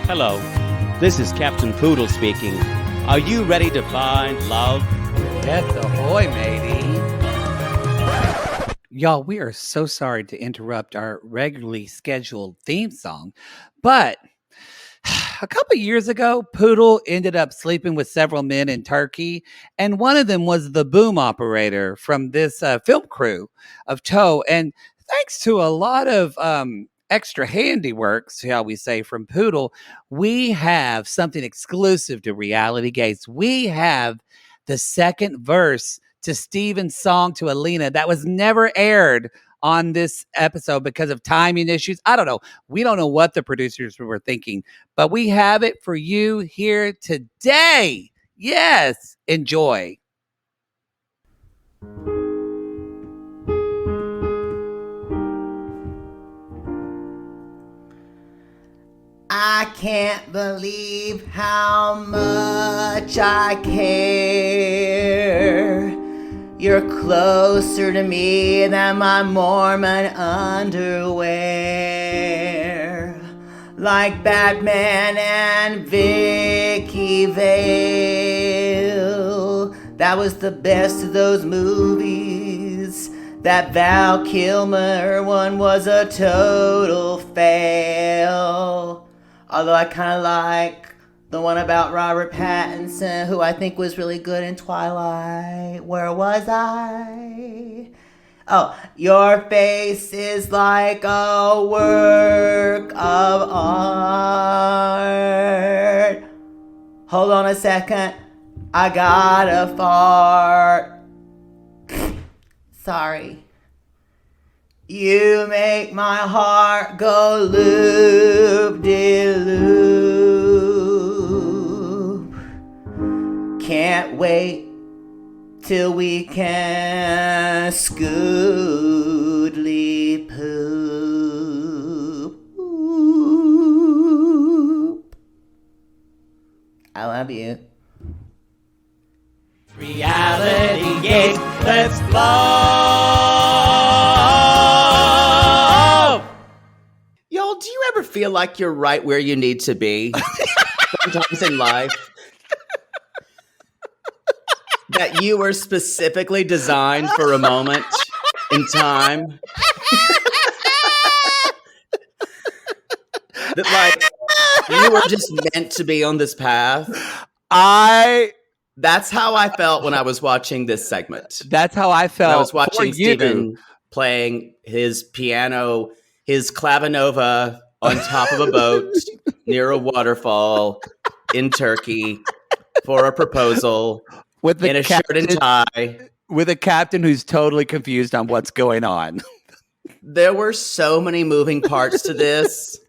Hello, this is Captain Poodle speaking. Are you ready to find love? Yes, ahoy, matey. Y'all, we are so sorry to interrupt our regularly scheduled theme song, but a couple years ago, Poodle ended up sleeping with several men in Turkey, and one of them was the boom operator from this film crew of Toe. And thanks to a lot of extra handiwork, shall we say, from Poodle, we have something exclusive to Reality Gates. We have the second verse to Steven's song to Alina that was never aired on this episode because of timing issues. I don't know. We don't know what the producers were thinking, but we have it for you here today. Yes, enjoy. I can't believe how much I care. You're closer to me than my Mormon underwear. Like Batman and Vicky Vale. That was the best of those movies. That Val Kilmer one was a total fail. Although I kind of like the one about Robert Pattinson, who I think was really good in Twilight. Where was I? Oh, your face is like a work of art. Hold on a second. I gotta fart. Sorry. You make my heart go loop-de-loop. Can't wait till we can scootly poop. I love you. Reality Gates, let's blow! Y'all, do you ever feel like you're right where you need to be? Sometimes in life. That you were specifically designed for a moment in time. That like, you were just meant to be on this path. That's how I felt when I was watching this segment. That's how I felt. When I was watching Steven playing his piano, his clavinova on top of a boat near a waterfall in Turkey for a proposal in a shirt and tie. With a captain who's totally confused on what's going on. There were so many moving parts to this.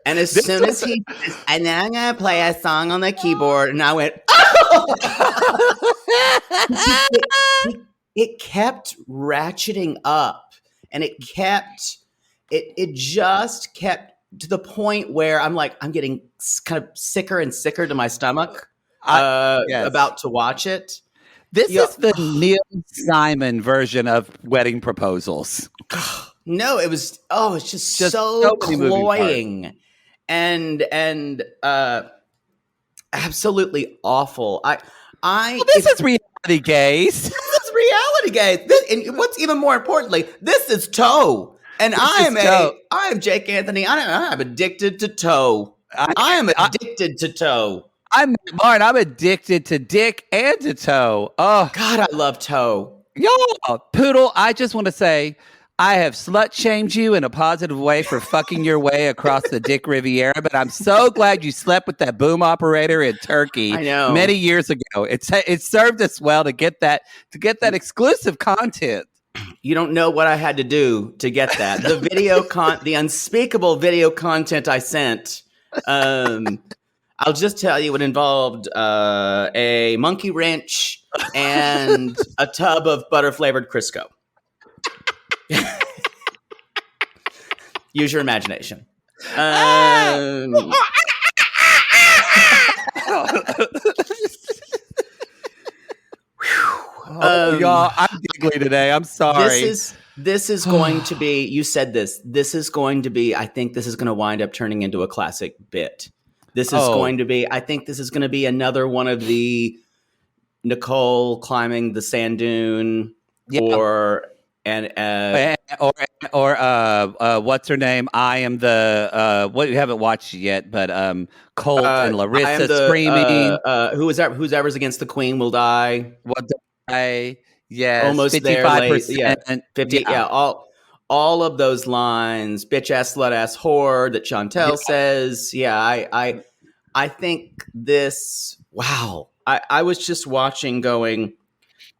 And as soon as he says, and now I'm going to play a song on the keyboard, and I went, oh! It kept ratcheting up, and it just kept to the point where I'm like, I'm getting kind of sicker and sicker to my stomach about to watch it. This is the Neil Simon version of wedding proposals. No, it's just so cloying. And absolutely awful. This is Reality Gaze. This is Reality Gaze. And what's even more importantly, this is Toe. And I am Jake Anthony. I'm addicted to Toe. I am addicted to Toe. I'm Martin. I'm addicted to Dick and to Toe. Oh God, I love Toe. Y'all, Poodle, I just want to say I have slut-shamed you in a positive way for fucking your way across the Dick Riviera, but I'm so glad you slept with that boom operator in Turkey many years ago. It served us well to get that exclusive content. You don't know what I had to do to get that. The unspeakable video content I sent. I'll just tell you it involved a monkey wrench and a tub of butter-flavored Crisco. Use your imagination. Y'all, I'm giggly today. I'm sorry. This is going to be, you said this is going to be, I think this is going to wind up turning into a classic bit. This is going to be, I think this is going to be another one of the Nicole climbing the sand dune or what's her name? I am the what you haven't watched yet, but Colt and Larissa screaming. Who's ever's against the queen will die. What die? Yes, almost 55%. There. Yeah, 50. Yeah, all of those lines. Bitch ass, slut ass, whore that Chantel says. Yeah, I think this. Wow, I was just watching, going.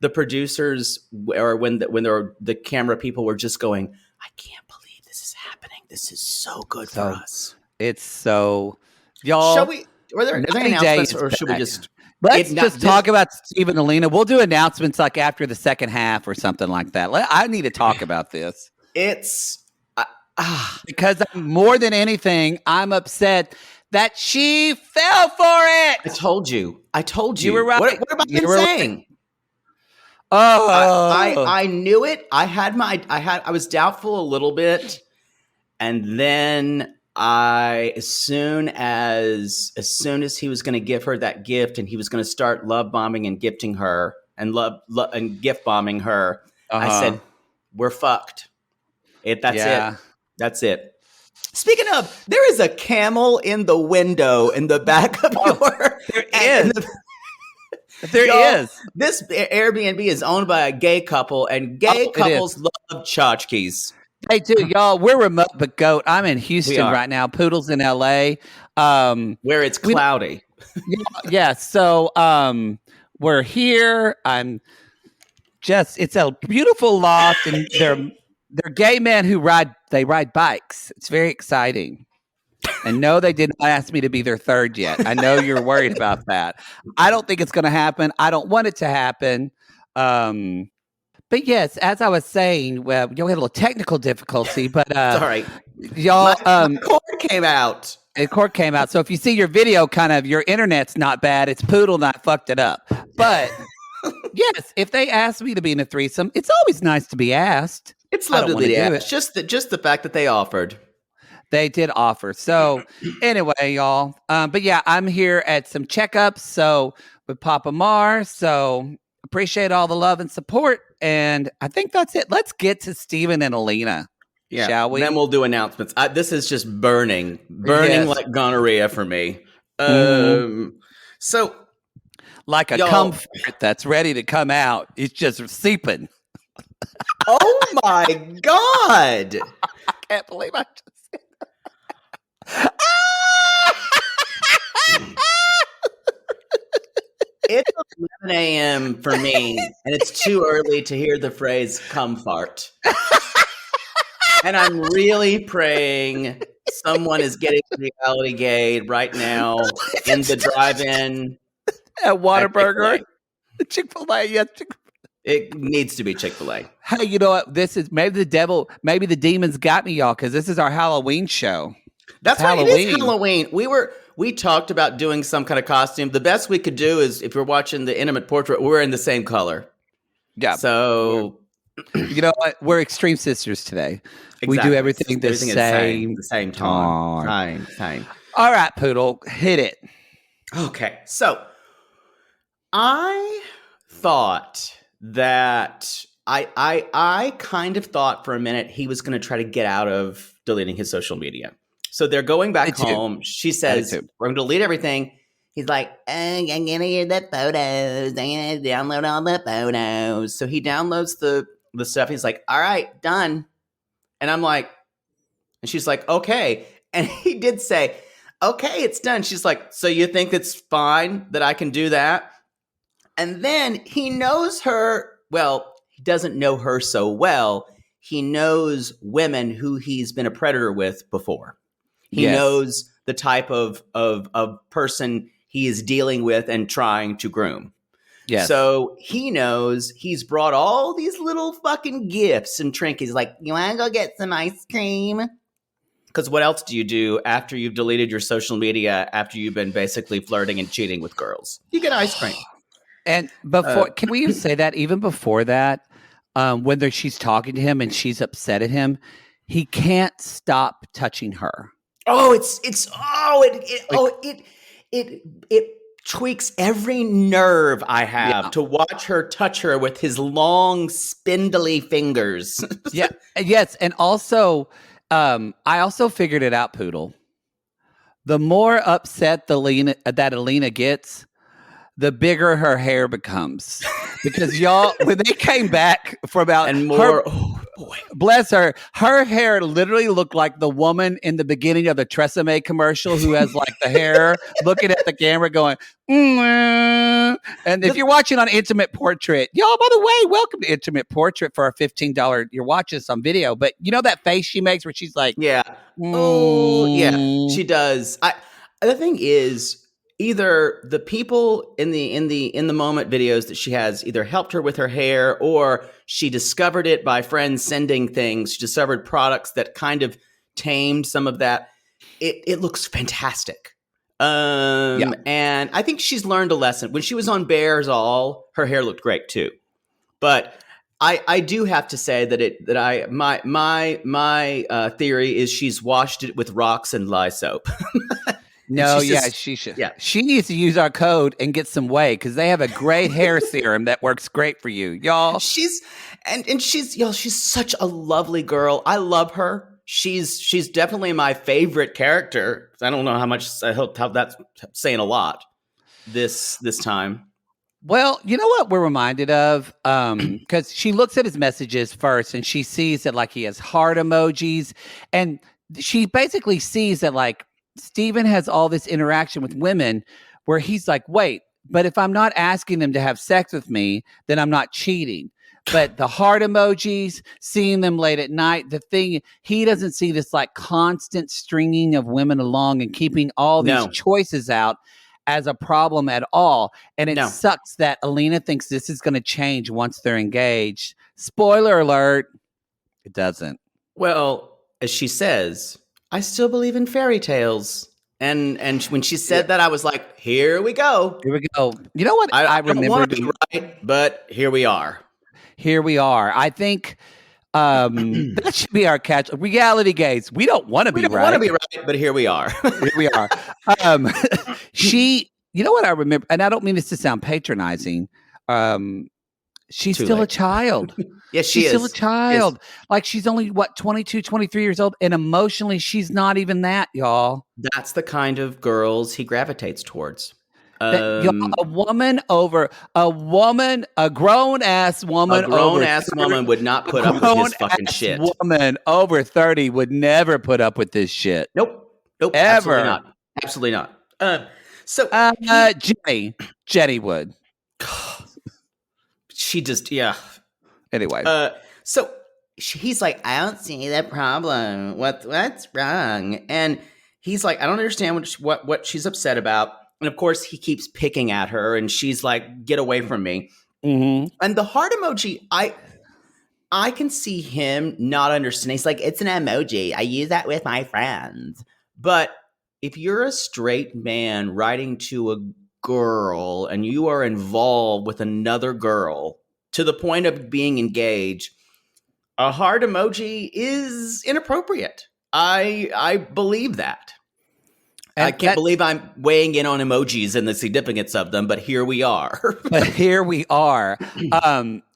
The producers, or when the camera people were just going, I can't believe this is happening. This is so good for us. It's so, y'all. Shall we? Are there any announcements, or should we just? Let's just talk about Steve and Alina. We'll do announcements like after the second half or something like that. I need to talk about this. It's because more than anything, I'm upset that she fell for it. I told you. You were right. What have I been saying? Oh, I knew it. I was doubtful a little bit, and then as soon as he was going to give her that gift, and he was going to start love bombing and gifting her and and gift bombing her, I said, "We're fucked." That's it. Speaking of, there is a camel in the window in the back of your. There is. There is. This Airbnb is owned by a gay couple, and gay couples love tchotchkes. Hey, dude, y'all, we're remote but goat. I'm in Houston right now. Poodle's in LA. Where it's cloudy. So we're here. It's a beautiful loft, and they're gay men who ride bikes. It's very exciting. And no, they did not ask me to be their third yet. I know you're worried about that. I don't think it's going to happen. I don't want it to happen. But yes, as I was saying, well, we had a little technical difficulty, but it's all right. Y'all, my cord came out. The cord came out. So if you see your video, your internet's not bad. It's Poodle not fucked it up. But yes, if they ask me to be in a threesome, it's always nice to be asked. It's lovely to be asked. Just the fact that they offered. They did offer. So anyway, y'all. But yeah, I'm here at some checkups. So with Papa Mar. So appreciate all the love and support. And I think that's it. Let's get to Steven and Alina. Yeah. Shall we? Then we'll do announcements. This is just burning like gonorrhea for me. So like a comfort that's ready to come out. It's just seeping. Oh my God. I can't believe I just said that. It's 11 a.m. for me, and it's too early to hear the phrase "cum fart." And I'm really praying someone is getting reality gate right now in the drive-in at Whataburger, Chick-fil-A. Yes, it needs to be Chick-fil-A. Hey, you know what? This is maybe the demons got me, y'all, because this is our Halloween show. That's right. It is Halloween. We talked about doing some kind of costume. The best we could do is, if you're watching the intimate portrait, we're in the same color. Yeah. So, you know what? We're extreme sisters today. Exactly. We do everything the same time. All right, Poodle, hit it. Okay. So, I thought that I kind of thought for a minute he was going to try to get out of deleting his social media. So they're going back home. She says, we're going to delete everything. He's like, I'm going to get the photos. I'm going to download all the photos. So he downloads the stuff. He's like, all right, done. And I'm like, and she's like, okay. And he did say, okay, it's done. She's like, so you think it's fine that I can do that? And then he knows her. Well, he doesn't know her so well. He knows women who he's been a predator with before. He knows the type of person he is dealing with and trying to groom. Yes. So he knows he's brought all these little fucking gifts and trinkets. Like, you want to go get some ice cream? Because what else do you do after you've deleted your social media, after you've been basically flirting and cheating with girls? You get ice cream. And before, can we say that even before that, whether she's talking to him and she's upset at him, he can't stop touching her. Oh, it tweaks every nerve I have to watch her touch her with his long, spindly fingers. Yeah. Yes. And also, I also figured it out, Poodle. The more upset that Alina gets, the bigger her hair becomes. Because y'all, when they came back for about and more, oh boy, bless her hair literally looked like the woman in the beginning of the Tresemme commercial who has like the hair looking at the camera going, and if you're watching on Intimate Portrait, y'all, by the way, welcome to Intimate Portrait for our $15. You're watching this on video, but you know that face she makes where she's like, yeah, oh yeah, she does. The thing is, either the people in the moment videos that she has either helped her with her hair or she discovered it by friends sending things. She discovered products that kind of tamed some of that. It looks fantastic. And I think she's learned a lesson. When she was on Bears All, her hair looked great too. But I do have to say that my theory is she's washed it with rocks and lye soap. No, she should. Yeah. She needs to use our code and get some whey because they have a great hair serum that works great for you, y'all. She's such a lovely girl. I love her. She's definitely my favorite character. I don't know how much I hope how that's saying a lot this time. Well, you know what we're reminded of? Because she looks at his messages first and she sees that like he has heart emojis, and she basically sees that like Steven has all this interaction with women where he's like, wait, but if I'm not asking them to have sex with me, then I'm not cheating. But the heart emojis, seeing them late at night, the thing, he doesn't see this like constant stringing of women along and keeping all these choices out as a problem at all. And it sucks that Alina thinks this is going to change once they're engaged. Spoiler alert, it doesn't. Well, as she says, I still believe in fairy tales. And when she said that, I was like, here we go. Here we go. You know what? I don't want to be right, but here we are. Here we are. I think that should be our catch. Reality gaze. We don't want to be right. We don't want to be right, but here we are. Here we are. You know what I remember, and I don't mean this to sound patronizing. She's still a child. Yes, she's still a child. Like she's only 22, 23 years old, and emotionally she's not even that, y'all. That's the kind of girls he gravitates towards. A grown ass woman would not put up with his fucking shit. Woman over 30 would never put up with this shit. Nope. Ever. Absolutely not. Jenny would. She just, Anyway. So he's like, I don't see the problem. What's wrong? And he's like, I don't understand what she's upset about. And of course, he keeps picking at her, and she's like, "Get away from me!" Mm-hmm. And the heart emoji, I can see him not understanding. He's like, "It's an emoji. I use that with my friends." But if you're a straight man writing to a girl and you are involved with another girl to the point of being engaged, a heart emoji is inappropriate. I believe that. And I can't believe I'm weighing in on emojis and the significance of them, but here we are.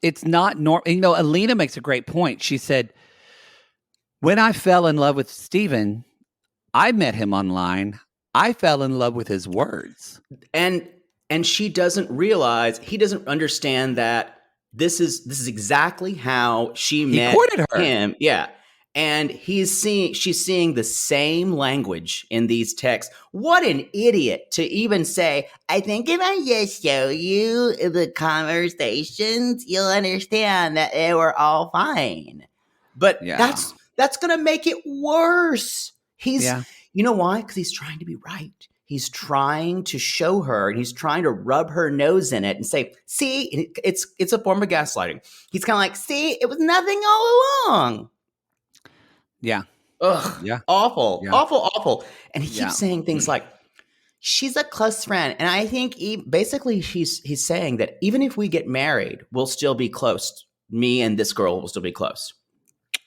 It's not normal. You know, Alina makes a great point. She said, when I fell in love with Steven, I met him online. I fell in love with his words. And she doesn't realize, he doesn't understand that this is exactly how she met him. Yeah. And she's seeing the same language in these texts. What an idiot to even say, I think if I just show you the conversations, you'll understand that they were all fine. But that's going to make it worse. You know why? Because he's trying to be right. He's trying to show her, and he's trying to rub her nose in it and say, see, it's a form of gaslighting. He's kind of like, see, it was nothing all along. Yeah. Ugh. Yeah. Awful. Yeah. Awful. And he keeps saying things like, she's a close friend. And I think basically he's saying that even if we get married, we'll still be close me and this girl will still be close.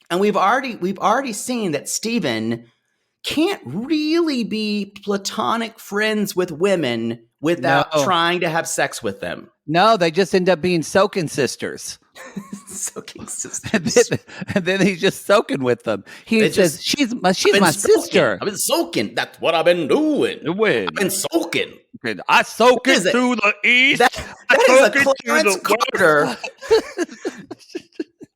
And we've already seen that Steven can't really be platonic friends with women without trying to have sex with them. No, they just end up being soaking sisters. Soaking sisters. And then he's just soaking with them. He says, she's my sister. I've been soaking. That's what I've been doing. I've been soaking. I soak it through the east. That is a Clarence Carter.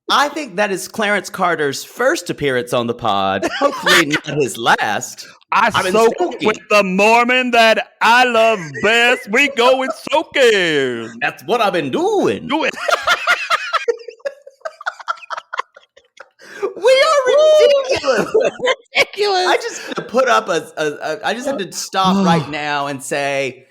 I think that is Clarence Carter's first appearance on the pod. Hopefully not his last. I soak with the Mormon that I love best. We go and soaking. That's what I've been doing. We are ridiculous. I just have to put up I just have to stop right now and say,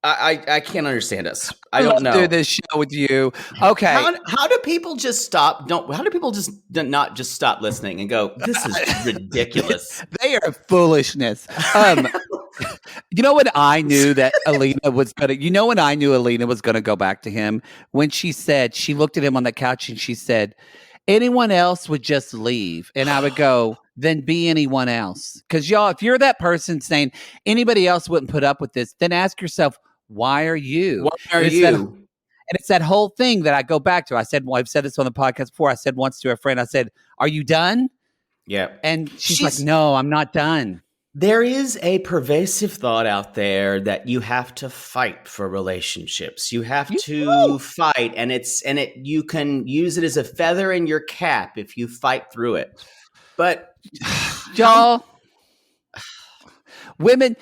I can't understand us. I don't know. Do this show with you. Okay. How do people just stop? How do people just not just stop listening and go, this is ridiculous? They are foolishness. You know when I knew that Alina was gonna. You know when I knew Alina was gonna go back to him when she looked at him on the couch and she said, anyone else would just leave, and I would go, then be anyone else. Because y'all, if you're that person saying anybody else wouldn't put up with this, then ask yourself, why are you? Why are you? And it's that whole thing that I go back to. I said, well, I've said this on the podcast before. I said once to a friend, I said, are you done? Yeah. And she's like, no, I'm not done. There is a pervasive thought out there that you have to fight for relationships. You have to fight, and you can use it as a feather in your cap if you fight through it. But y'all, women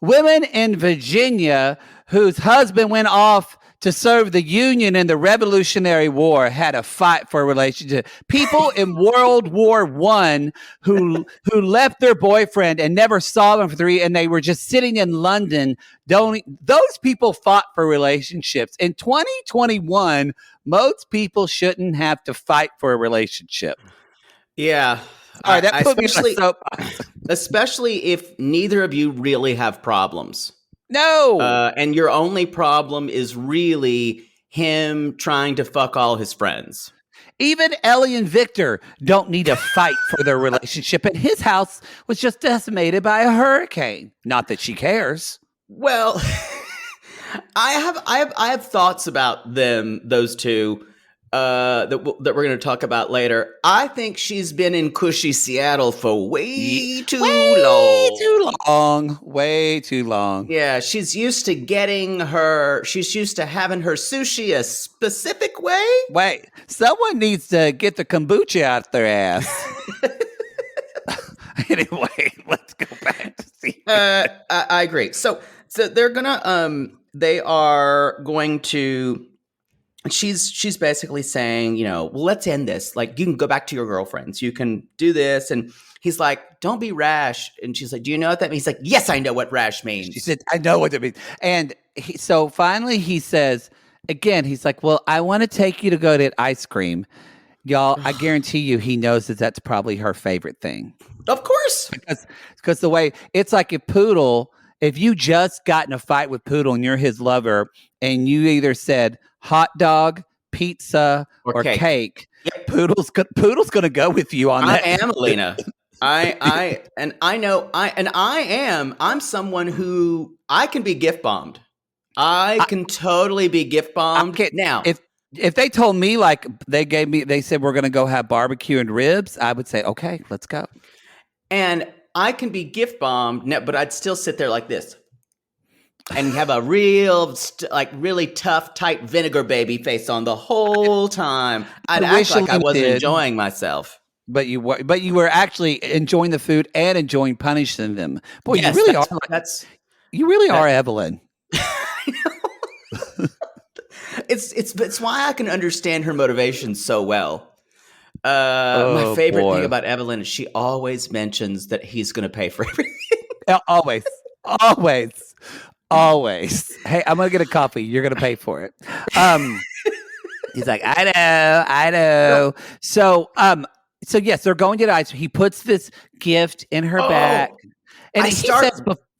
in Virginia whose husband went off to serve the Union in the Revolutionary War had a fight for a relationship. People in World War I who left their boyfriend and never saw them for 3 years, and they were just sitting in London. Those people fought for relationships. In 2021, most people shouldn't have to fight for a relationship. Yeah. All right, that put me on a soapbox. Especially if neither of you really have problems. No. And your only problem is really him trying to fuck all his friends. Even Ellie and Victor don't need to fight for their relationship. And his house was just decimated by a hurricane. Not that she cares. Well, I have thoughts about those two. That we're going to talk about later. I think she's been in cushy Seattle for way too long. Yeah, she's used to she's used to having her sushi a specific way. Wait, someone needs to get the kombucha out their ass. Anyway, let's go back to see. I agree. So they are going to. She's basically saying, well, let's end this. Like, you can go back to your girlfriends. You can do this. And he's like, don't be rash. And she's like, do you know what that means? He's like, yes, I know what rash means. She said, I know what it means. And so finally he says, again, he's like, well, I want to take you to go to ice cream. Y'all, I guarantee you he knows that's probably her favorite thing. Of course. Because the way, it's like if you just got in a fight with Poodle and you're his lover and you either said hot dog, pizza, or cake, yep. Poodle's going to go with you on that. I am, Alina. I'm someone who I can be gift bombed. I can totally be gift bombed. Now, if they told me, like, they said we're going to go have barbecue and ribs, I would say, okay, let's go. And I can be gift bombed, but I'd still sit there like this and have a really tough, tight vinegar baby face on the whole time. I'd act like I wasn't enjoying myself. But you were actually enjoying the food and enjoying punishing them. Boy, yes, you really are Evelyn. It's why I can understand her motivation so well. My favorite thing about Evelyn is she always mentions that he's going to pay for everything. Always. Hey, I'm going to get a coffee. You're going to pay for it. He's like, I know. So yes, they're going to get ice. He puts this gift in her back. And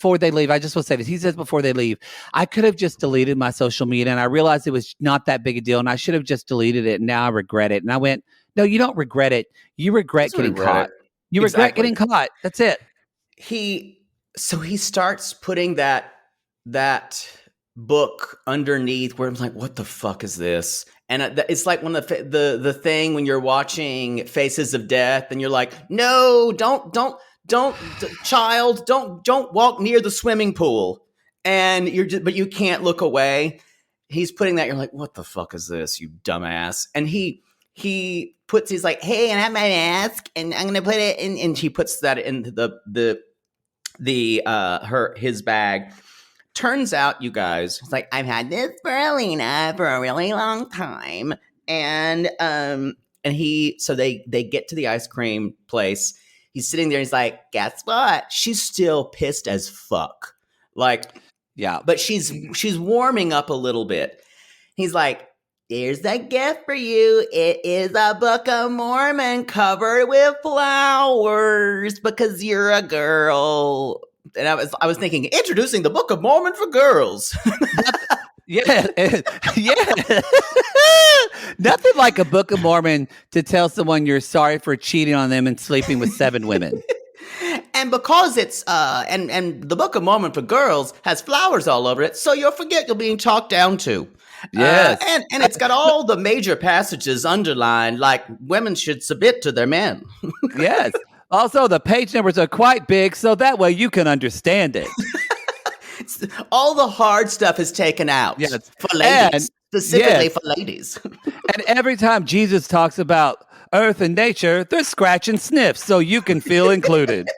before they leave, I just want to say this. He says before they leave, I could have just deleted my social media, and I realized it was not that big a deal, and I should have just deleted it, and now I regret it. And I went, no, you don't regret it. You regret getting caught. You regret getting caught. That's it. He starts putting that book underneath where I'm like, what the fuck is this? And it's like when the thing when you're watching Faces of Death and you're like, no, don't, child, don't walk near the swimming pool. And but you can't look away. He's putting that. You're like, what the fuck is this, you dumbass? And he's like, hey, I have my mask, and I'm gonna put it in. And he puts that into his bag. Turns out, you guys, it's like, I've had this for Alina for a really long time. And they get to the ice cream place. He's sitting there, he's like, guess what? She's still pissed as fuck. Like, yeah, but she's warming up a little bit. He's like, here's a gift for you. It is a Book of Mormon covered with flowers because you're a girl. And I was thinking, introducing the Book of Mormon for girls. Yeah. Nothing like a Book of Mormon to tell someone you're sorry for cheating on them and sleeping with 7 women. And because it's and the Book of Mormon for girls has flowers all over it, so you'll forget you're being talked down to. Yes. And it's got all the major passages underlined, like women should submit to their men. Yes. Also, the page numbers are quite big, so that way you can understand it. All the hard stuff is taken out for ladies, specifically for ladies. And every time Jesus talks about earth and nature, they're scratching sniffs, so you can feel included.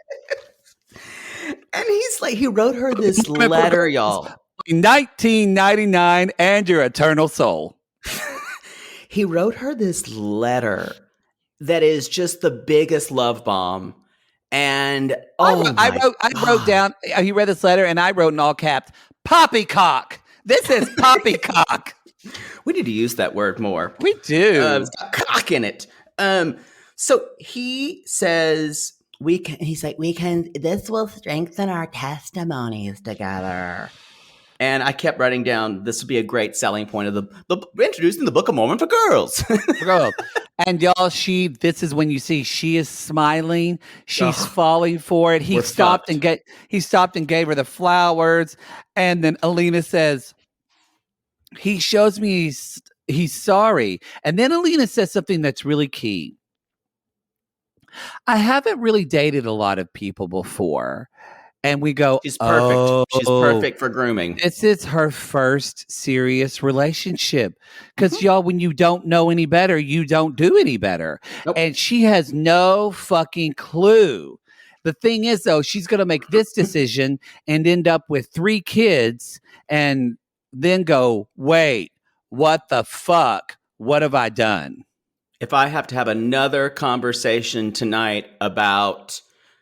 And he's like, he wrote her this letter, y'all. 1999 and your eternal soul. He wrote her this letter that is just the biggest love bomb. And I wrote down, he read this letter and I wrote in all caps, poppycock. This is poppycock. We need to use that word more. We do. It's got cock in it. So he says, this will strengthen our testimonies together. And I kept writing down, this would be a great selling point of the introducing the Book of Mormon for girls. And y'all, this is when you see she is smiling. She's falling for it. He stopped and gave her the flowers. And then Alina says, he shows me he's sorry. And then Alina says something that's really key. I haven't really dated a lot of people before. And we go, she's perfect. Oh, she's perfect for grooming. This is her first serious relationship. Because y'all, when you don't know any better, you don't do any better. Nope. And she has no fucking clue. The thing is, though, she's going to make this decision and end up with 3 kids and then go, wait, what the fuck? What have I done? If I have to have another conversation tonight about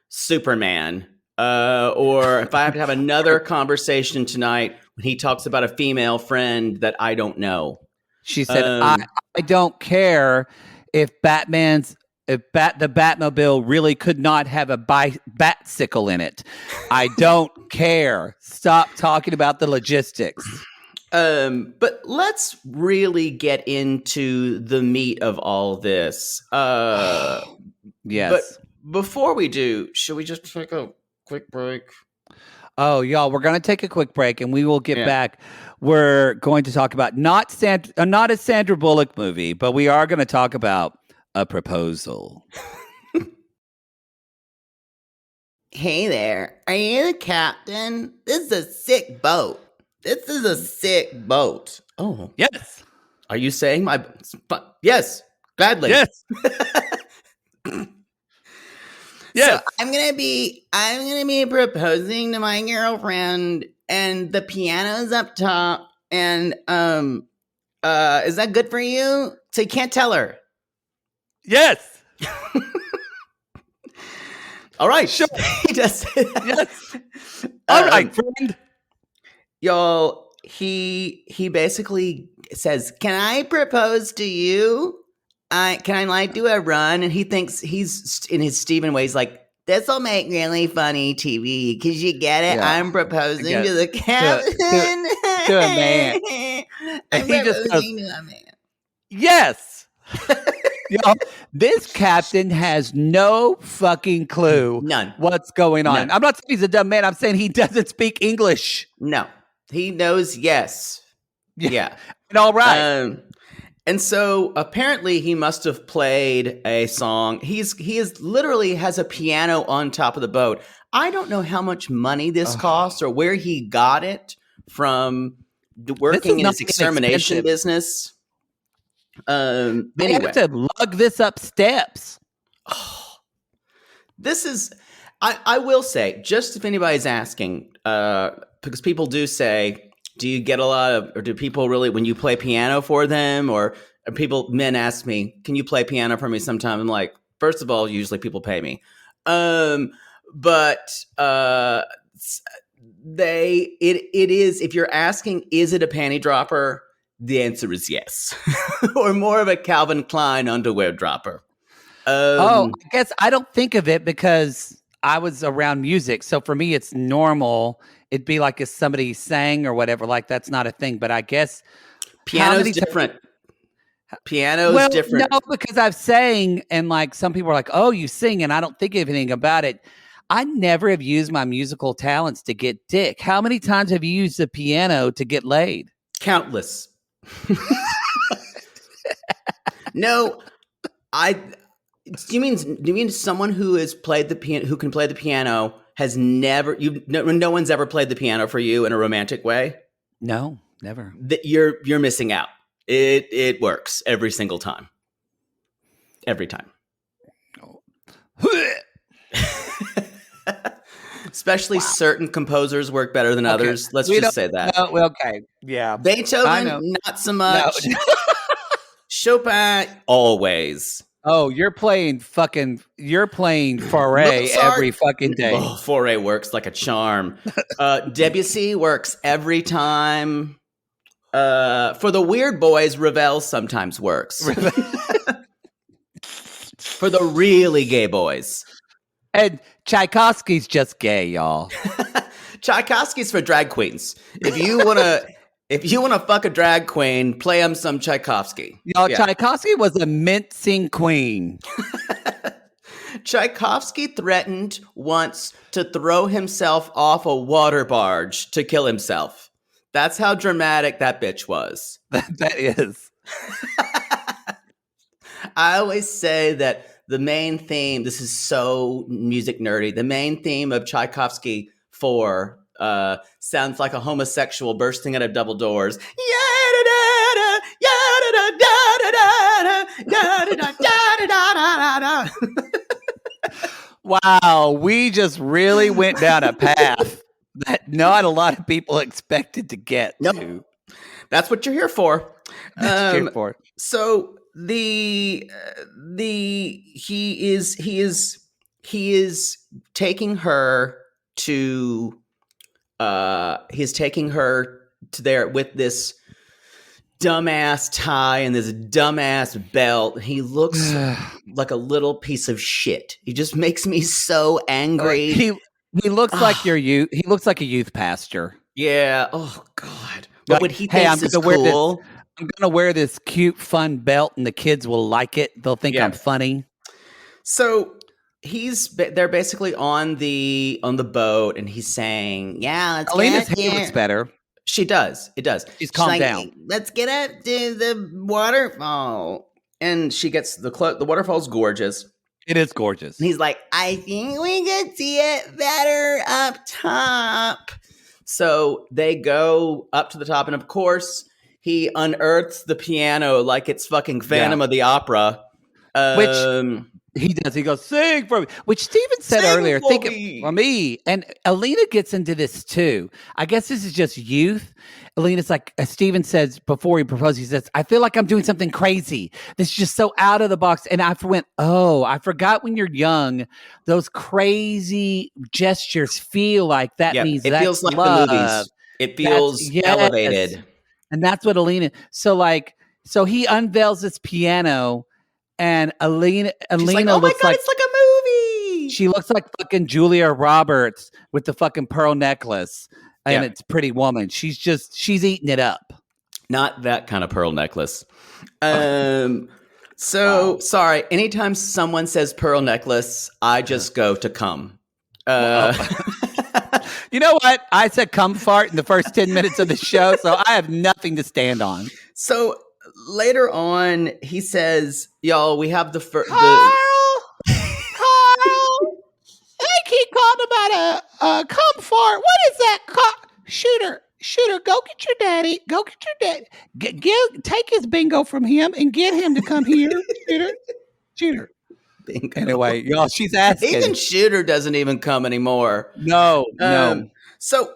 Superman, or if I have to have another conversation tonight when he talks about a female friend that I don't know. She said, I don't care if the Batmobile really could not have a Batsicle in it. I don't care. Stop talking about the logistics. But let's really get into the meat of all this. Yes. But before we do, should we just take a quick break? Oh, y'all, we're going to take a quick break and we will get back. We're going to talk about not a Sandra Bullock movie, but we are going to talk about A Proposal. Hey there. Are you the captain? This is a sick boat. Oh. Yes. Are you saying my... Yes. Gladly. Yes. Yes. So I'm gonna be proposing to my girlfriend, and the piano's up top. And is that good for you? So you can't tell her. Yes. All right. Sure. He does say that. Yes. All right, friend. Y'all, he basically says, "Can I propose to you? Can I like do a run?" And he thinks he's in his Stephen way. He's like, this will make really funny TV because you get it. Yeah. I'm proposing get to the it. captain. To a man. I'm And he just proposing to a man. Yes. Yo, this captain has no fucking clue None. what's going on. None. I'm not saying he's a dumb man. I'm saying he doesn't speak English. No, he knows. Yes. Yeah. And all right. And so apparently he must have played a song. He is literally has a piano on top of the boat. I don't know how much money this costs or where he got it from working in his extermination business. They Anyway, have to lug this up steps. this is. I will say, just if anybody's asking, because people do say, do you get a lot of, or do people really, when you play piano for them, or men ask me, can you play piano for me sometime? I'm like, first of all, usually people pay me. But it is, if you're asking, is it a panty dropper? The answer is yes. Or more of a Calvin Klein underwear dropper. I guess I don't think of it because I was around music. So for me, it's normal. It'd be like if somebody sang or whatever, like that's not a thing. But I guess piano's different. Piano's different. No, because I've sang and like some people are like, oh, you sing, and I don't think anything about it. I never have used my musical talents to get dick. How many times have you used the piano to get laid? Countless. No, do you mean someone who has played the piano, who can play the piano, has never, no one's ever played the piano for you in a romantic way? No, never. You're missing out. It works every single time. Every time. Especially certain composers work better than others. Let's just say that. No, okay. Yeah. Beethoven, not so much. No. Chopin, always. Oh, you're playing Foray every fucking day. Oh, Foray works like a charm. Debussy works every time. For the weird boys, Ravel sometimes works. For the really gay boys. And Tchaikovsky's just gay, y'all. Tchaikovsky's for drag queens. If you wanna fuck a drag queen, play him some Tchaikovsky. Y'all, yeah. Tchaikovsky was a mincing queen. Tchaikovsky threatened once to throw himself off a water barge to kill himself. That's how dramatic that bitch was. That is. I always say that the main theme, this is so music nerdy, the main theme of Tchaikovsky 4 sounds like a homosexual bursting out of double doors. Wow, we just really went down a path that not a lot of people expected to get to. That's what you're here for. So he is taking her to there with this dumbass tie and this dumbass belt. He looks like a little piece of shit. He just makes me so angry. He looks like he looks like a youth pastor. Yeah. Oh God. But what he hey, thinks is cool. I'm gonna wear this cute, fun belt, and the kids will like it. They'll think I'm funny. So they're basically on the boat, and he's saying, "Yeah, let's Alina's hair looks better. She does. It does. She's calmed down. Let's get up to the waterfall, and she gets the waterfall's gorgeous. It is gorgeous. And he's like, I think we could see it better up top. So they go up to the top, and of course, he unearths the piano like it's fucking Phantom of the Opera. Which he does. He goes, sing for me. Which Steven said earlier, think for me. And Alina gets into this too. I guess this is just youth. Alina's like, Steven says before he proposed, he says, I feel like I'm doing something crazy. This is just so out of the box. And I went, I forgot when you're young, those crazy gestures feel like that means it that's feels like love. the movies. It feels elevated. And that's what Alina. So he unveils this piano, and Alina like, oh looks my God, like it's like a movie. She looks like fucking Julia Roberts with the fucking pearl necklace, and it's Pretty Woman. She's eating it up. Not that kind of pearl necklace. So sorry. Anytime someone says pearl necklace, I just go to cum. You know what? I said cum fart in the first 10 minutes of the show, so I have nothing to stand on. So later on, he says, y'all, we have the first. Carl! I keep calling about a cum fart. What is that? Shooter, go get your daddy. Go get your daddy. Take his bingo from him and get him to come here. Shooter. Bingo. Anyway, y'all, she's asking. Even Shooter doesn't even come anymore. No. So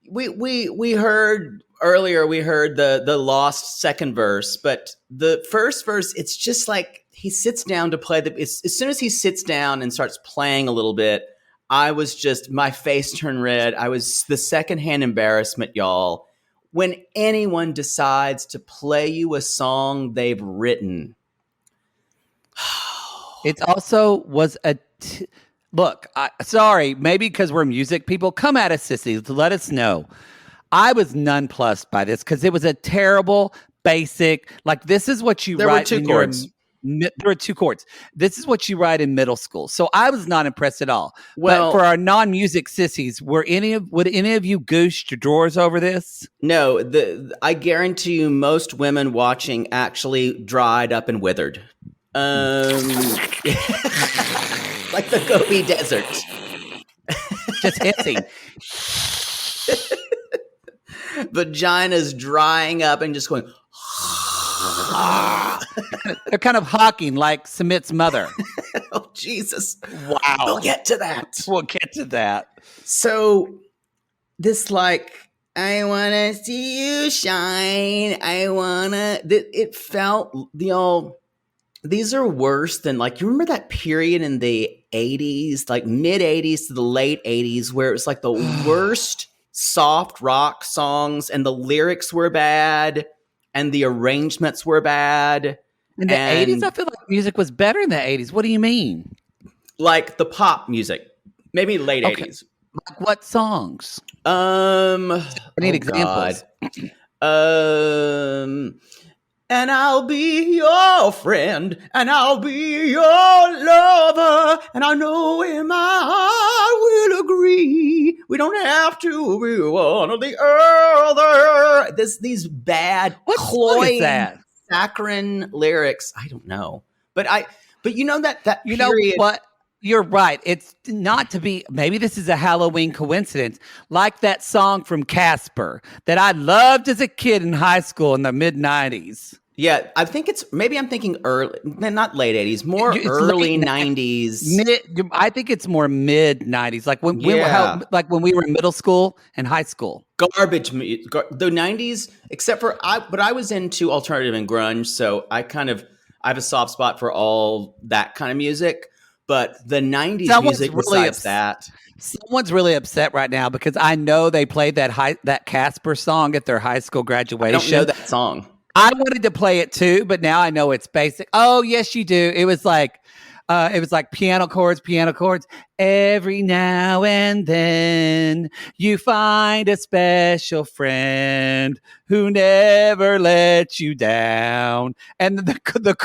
we heard earlier. We heard the lost second verse, but the first verse, it's just like he sits down to play as soon as he sits down and starts playing a little bit, my face turned red. I was the secondhand embarrassment, y'all. When anyone decides to play you a song they've written. It also was look, sorry, maybe because we're music people, come at us, sissies, to let us know. I was nonplussed by this because it was a terrible, basic, like this is what you write. There were 2 chords. There were 2 chords. This is what you write in middle school. So I was not impressed at all. Well, but for our non-music sissies, would any of you goose your drawers over this? No, I guarantee you most women watching actually dried up and withered. Like the Gobi Desert. Just hissing. Vagina's drying up and just going. They're kind of hawking like Sumit's mother. Oh, Jesus. Wow. We'll get to that. So this I want to see you shine. It felt these are worse than you remember that period in the 80s, like mid 80s to the late 80s where it was like the worst soft rock songs and the lyrics were bad and the arrangements were bad. In the 80s, I feel like music was better in the 80s. What do you mean? Like the pop music, maybe late 80s. Like what songs? I need examples. And I'll be your friend, and I'll be your lover, and I know in my heart we'll agree. We don't have to be one or the other. These bad, cloying, saccharine lyrics. I don't know, but you know that you period. Know what? You're right. It's not to be, maybe this is a Halloween coincidence, like that song from Casper that I loved as a kid in high school in the mid 90s. Yeah, I think I'm thinking early, not late 80s, more early 90s. I think it's more mid 90s, like when we were in middle school and high school. Garbage, the 90s, except for but I was into alternative and grunge, so I have a soft spot for all that kind of music. But the 90s music besides that. Someone's really upset right now because I know they played that Casper song at their high school graduation. I don't know that song. I wanted to play it too, but now I know it's basic. Oh, yes, you do. It was like piano chords. Every now and then you find a special friend who never lets you down. And the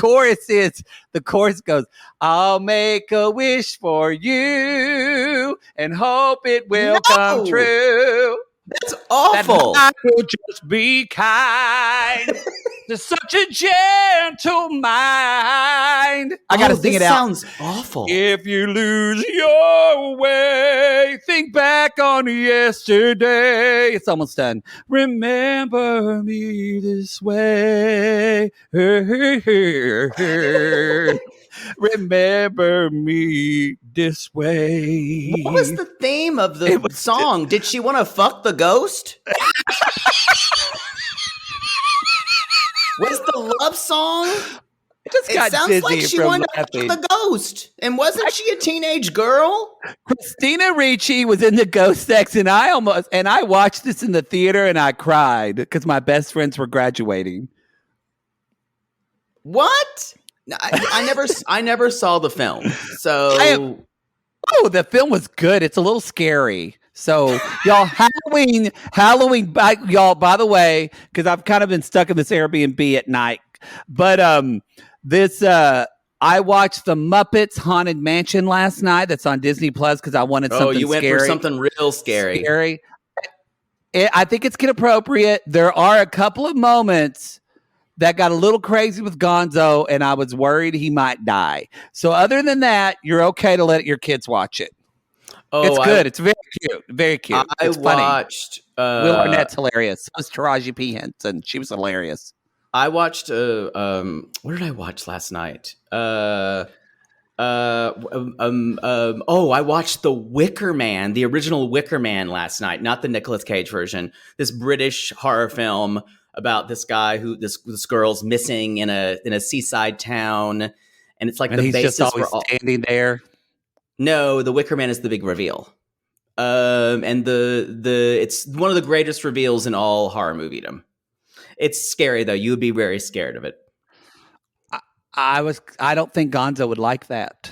chorus goes, I'll make a wish for you and hope it will come true. That's awful. That I will just be kind to such a gentle mind. I got to sing it out. Sounds awful. If you lose your way, think back on yesterday. It's almost done. Remember me this way. Remember me this way. What was the theme of the song? Did she want to fuck the ghost? Was the love song? It sounds like she wanted to fuck the ghost. And wasn't she a teenage girl? Christina Ricci was in the ghost sex, and I watched this in the theater and I cried because my best friends were graduating. What? I never saw the film. So Oh, the film was good. It's a little scary. So, y'all, Halloween, y'all. By the way, because I've kind of been stuck in this Airbnb at night, but this I watched the Muppets Haunted Mansion last night. That's on Disney Plus because I wanted something. Oh, you went scary, for something real scary. I think it's kid appropriate. There are a couple of moments that got a little crazy with Gonzo, and I was worried he might die. So, other than that, you're okay to let your kids watch it. Oh, it's good. It's very cute. Very cute. It's watched. Will Arnett's hilarious. So was Taraji P. Henson. She was hilarious. I watched. What did I watch last night? I watched The Wicker Man, the original Wicker Man last night, not the Nicolas Cage version. This British horror film about this guy who this girl's missing in a seaside town, and it's like and the he's basis just always for standing there. No, the Wicker Man is the big reveal. And the it's one of the greatest reveals in all horror moviedom. It's scary though. You would be very scared of it. I don't think Gonzo would like that.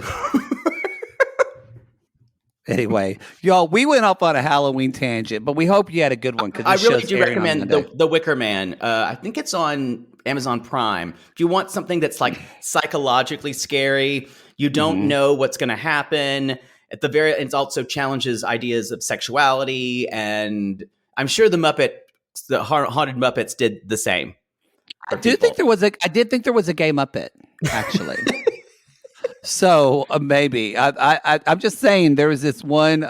Anyway, y'all, we went off on a Halloween tangent, but we hope you had a good one. I really do recommend the Wicker Man. I think it's on Amazon Prime. If you want something that's like psychologically scary, you don't know what's going to happen. It also challenges ideas of sexuality, and I'm sure the Haunted Muppets did the same. I did think there was a gay Muppet, actually. So maybe I'm just saying there was this one.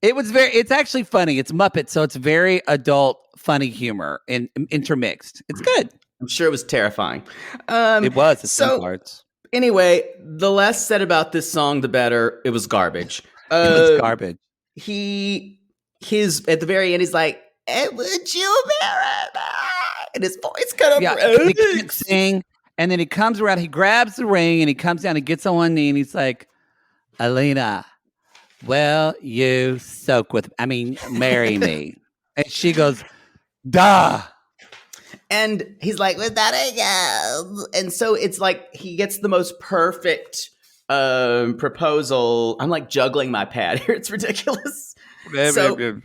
It's actually funny. It's Muppet, so it's very adult, funny humor and intermixed. It's good. I'm sure it was terrifying. It was at some parts. Anyway, the less said about this song, the better. It was garbage. It was garbage. He's at the very end. He's like, "Would you marry me?" And his voice kind of he can't sing. And then he comes around, he grabs the ring, and he comes down and gets on one knee, and he's like, "Alina, will you marry me?" And she goes, "Duh." And he's like, "Was that a yes?" And so it's like he gets the most perfect proposal. I'm like juggling my pad here. It's ridiculous. So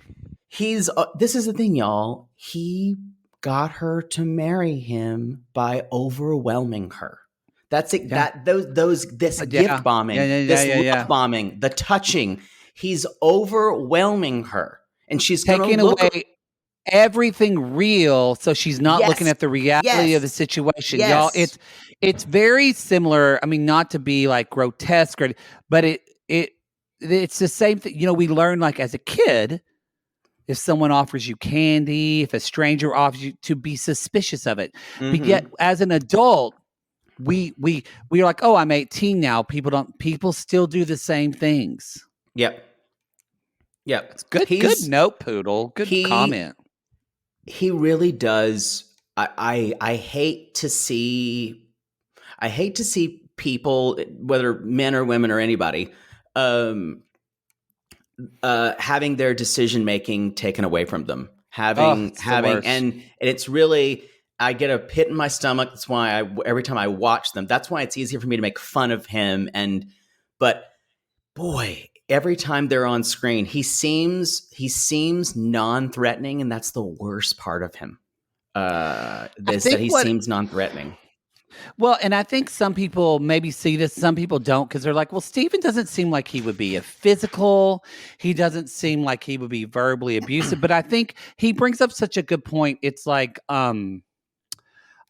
this is the thing, y'all. He got her to marry him by overwhelming her. That's it. Yeah. Gift bombing, love bombing, the touching. He's overwhelming her, and she's taking away everything real, so she's not looking at the reality of the situation. Y'all, it's very similar. I mean, not to be like grotesque, but it's the same thing. You know, we learn like as a kid, if someone offers you candy, if a stranger offers you, to be suspicious of it. But yet, as an adult, we're like, oh, I'm 18 now. People still do the same things. Yep. It's good. Good note, Poodle. Good comment. He really does. I hate to see people, whether men or women or anybody, having their decision making taken away from them. And it's really, I get a pit in my stomach. That's why every time I watch them, that's why it's easier for me to make fun of him. But boy, every time they're on screen, he seems non-threatening, and that's the worst part of him. Seems non-threatening. Well, and I think some people maybe see this, some people don't, because they're like, well, Steven doesn't seem like he would be a physical. He doesn't seem like he would be verbally abusive. But I think he brings up such a good point. It's like,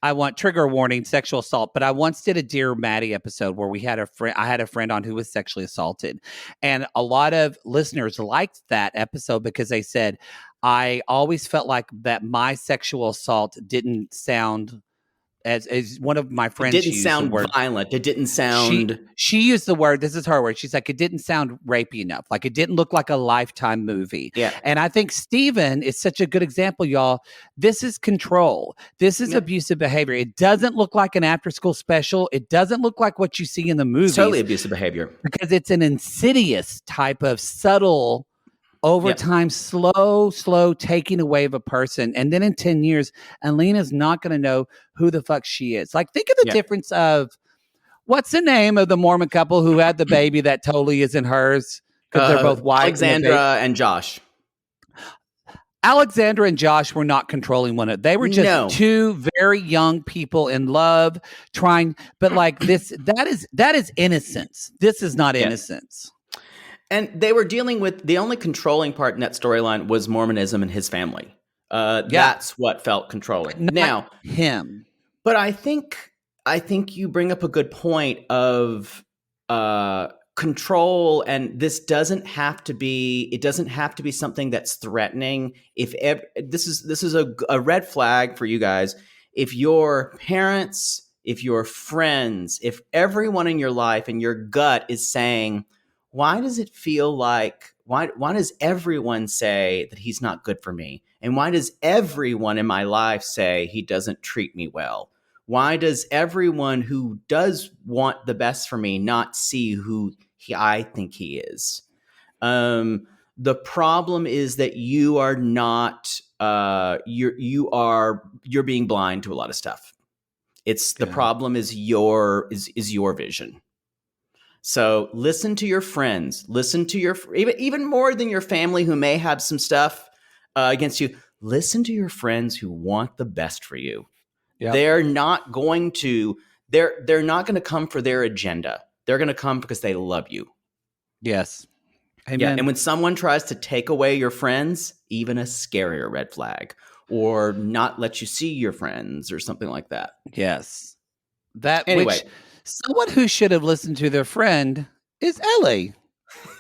I want trigger warning, sexual assault. But I once did a Dear Maddie episode where I had a friend on who was sexually assaulted. And a lot of listeners liked that episode because they said, I always felt like that my sexual assault didn't sound, as one of my friends used, it didn't sound violent. It didn't sound. She used the word. This is her word. She's like, it didn't sound rapey enough. Like it didn't look like a Lifetime movie. Yeah. And I think Steven is such a good example, y'all. This is control. This is abusive behavior. It doesn't look like an after-school special. It doesn't look like what you see in the movies. It's totally abusive behavior because it's an insidious type of subtle. Over time, slow taking away of a person. And then in 10 years, Alina's not going to know who the fuck she is. Like, think of the difference of, what's the name of the Mormon couple who had the baby that totally isn't hers? because they're both white. Alexandra and Josh. Alexandra and Josh were not controlling one another. They were just two very young people in love, trying. But like this, that is innocence. This is not innocence. And they were dealing with the only controlling part in that storyline was Mormonism and his family. That's what felt controlling. Now him. But I think you bring up a good point of control, and this doesn't have to be. It doesn't have to be something that's threatening. This is a red flag for you guys. If your parents, if your friends, if everyone in your life and your gut is saying, why does it feel like? Why does everyone say that he's not good for me? And why does everyone in my life say he doesn't treat me well? Why does everyone who does want the best for me not see who I think he is? The problem is that you are not. You're being blind to a lot of stuff. The problem is your vision. So listen to your friends. Listen to even more than your family who may have some stuff against you. Listen to your friends who want the best for you. Yep. They're not going to come for their agenda. They're going to come because they love you. Yes. Amen. Yeah. And when someone tries to take away your friends, even a scarier red flag, or not let you see your friends or something like that. Yes. Someone who should have listened to their friend is Ellie.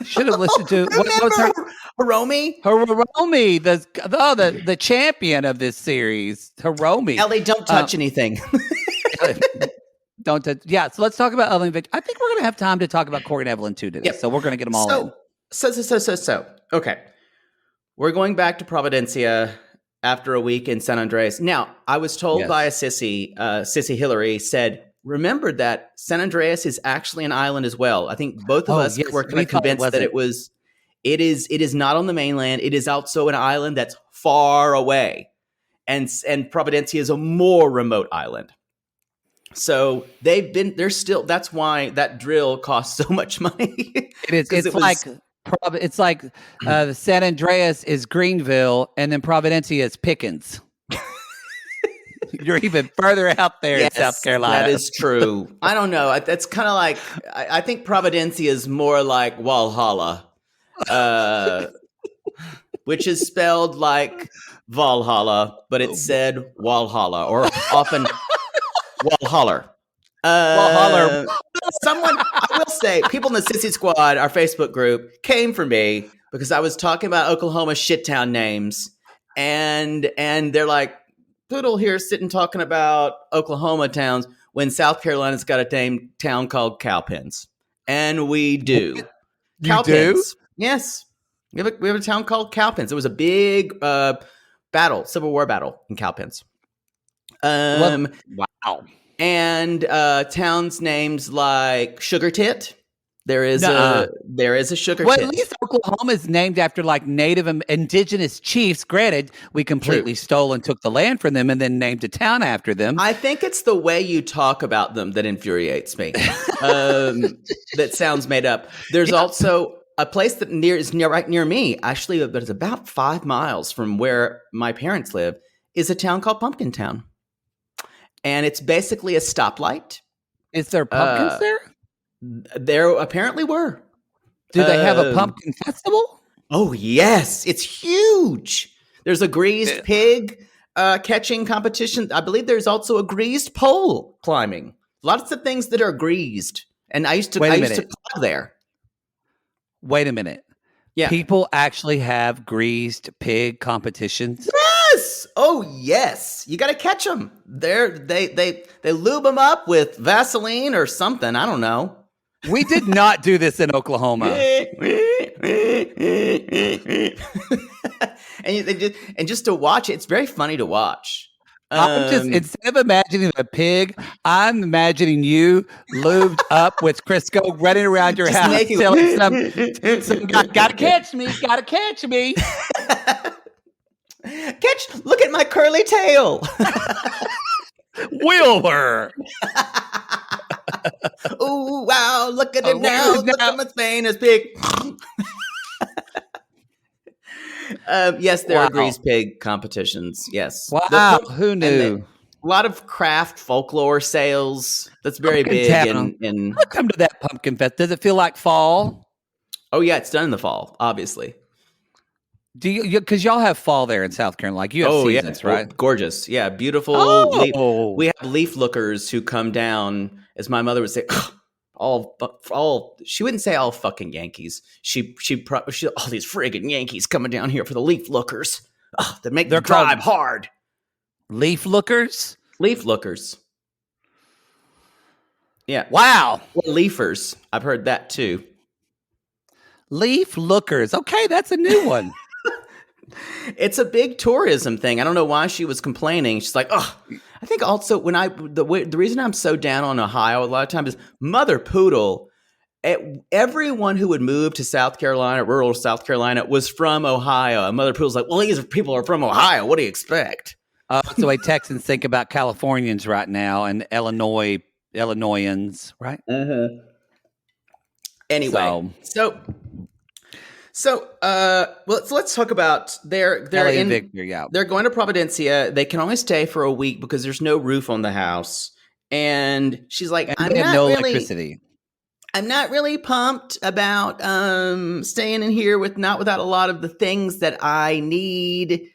Should have listened to what was her Hiromi? Hiromi, the champion of this series. Hiromi. Ellie, don't touch anything. Don't touch. Yeah, so let's talk about Ellie and Victor. I think we're going to have time to talk about Corey and Evelyn too today. Yep. So we're going to get them all in. So. Okay. We're going back to Providencia after a week in San Andreas. Now, I was told by a Sissy Hillary said, remember that San Andreas is actually an island as well. I think both of us were kind of convinced that it is not on the mainland. It is also an island that's far away. And Providencia is a more remote island. So that's why that drill costs so much money. It's like San Andreas is Greenville and then Providencia is Pickens. You're even further out there in South Carolina. That is true. I don't know. That's kind of like, I think Providencia is more like Walhalla, which is spelled like Valhalla, but it's said Walhalla, or often Walhaller. Walhaller. I will say, people in the Sissy Squad, our Facebook group, came for me because I was talking about Oklahoma shittown names, and they're like, Poodle here sitting talking about Oklahoma towns when South Carolina's got a town called Cowpens. And we do. You do? Yes. We have a town called Cowpens. It was a big Civil War battle in Cowpens. Wow. And towns names like Sugar Tit. There is a Sugar Tit. At least Oklahoma is named after like native indigenous chiefs. Granted, we completely stole and took the land from them and then named a town after them. I think it's the way you talk about them that infuriates me. That sounds made up. There's also a place that is right near me, actually, but it's about 5 miles from where my parents live, is a town called Pumpkin Town. And it's basically a stoplight. Is there pumpkins there? There apparently were. Do they have a pumpkin festival? Oh, yes. It's huge. There's a greased pig catching competition. I believe there's also a greased pole climbing. Lots of things that are greased. And I used to climb there. Wait a minute. Yeah. People actually have greased pig competitions? Yes. Oh, yes. You got to catch them. They lube them up with Vaseline or something. I don't know. We did not do this in Oklahoma. and just to watch it, it's very funny to watch. Instead of imagining a pig, I'm imagining you lubed up with Crisco running around your house telling some guy, gotta catch me. Look at my curly tail. Wilbur. Oh, wow, look at it now. Look at my famous pig. Yes, there are Wow. grease pig competitions. Yes. Wow. Who knew? A lot of craft folklore sales. That's very Pumpkin big Town. in. I'll come to that pumpkin fest. Does it feel like fall? Oh yeah, it's done in the fall, obviously. Do you? Because y'all have fall there in South Carolina. Like you have Oh seasons, yeah, right? gorgeous. Yeah, beautiful. Oh, We have leaf lookers who come down, as my mother would say, all. She wouldn't say all fucking Yankees. She all these friggin' Yankees coming down here for the leaf lookers. That make the drive hard. leaf lookers. Leaf lookers. Yeah. Wow. Or leafers. I've heard that too. Leaf lookers. Okay, that's a new one. It's a big tourism thing. I don't know why she was complaining. She's like, I think also when the reason I'm so down on Ohio a lot of times is Mother Poodle. Everyone who would move to South Carolina, rural South Carolina, was from Ohio. And Mother Poodle's like, well, these people are from Ohio. What do you expect? That's the way Texans think about Californians right now and Illinoisans, right? Mm-hmm. Anyway, so let's talk about they're Ellie in and Victor, yeah. They're going to Providencia. They can only stay for a week because there's no roof on the house. And she's like, And they have no electricity. I'm not really pumped about staying in here without a lot of the things that I need.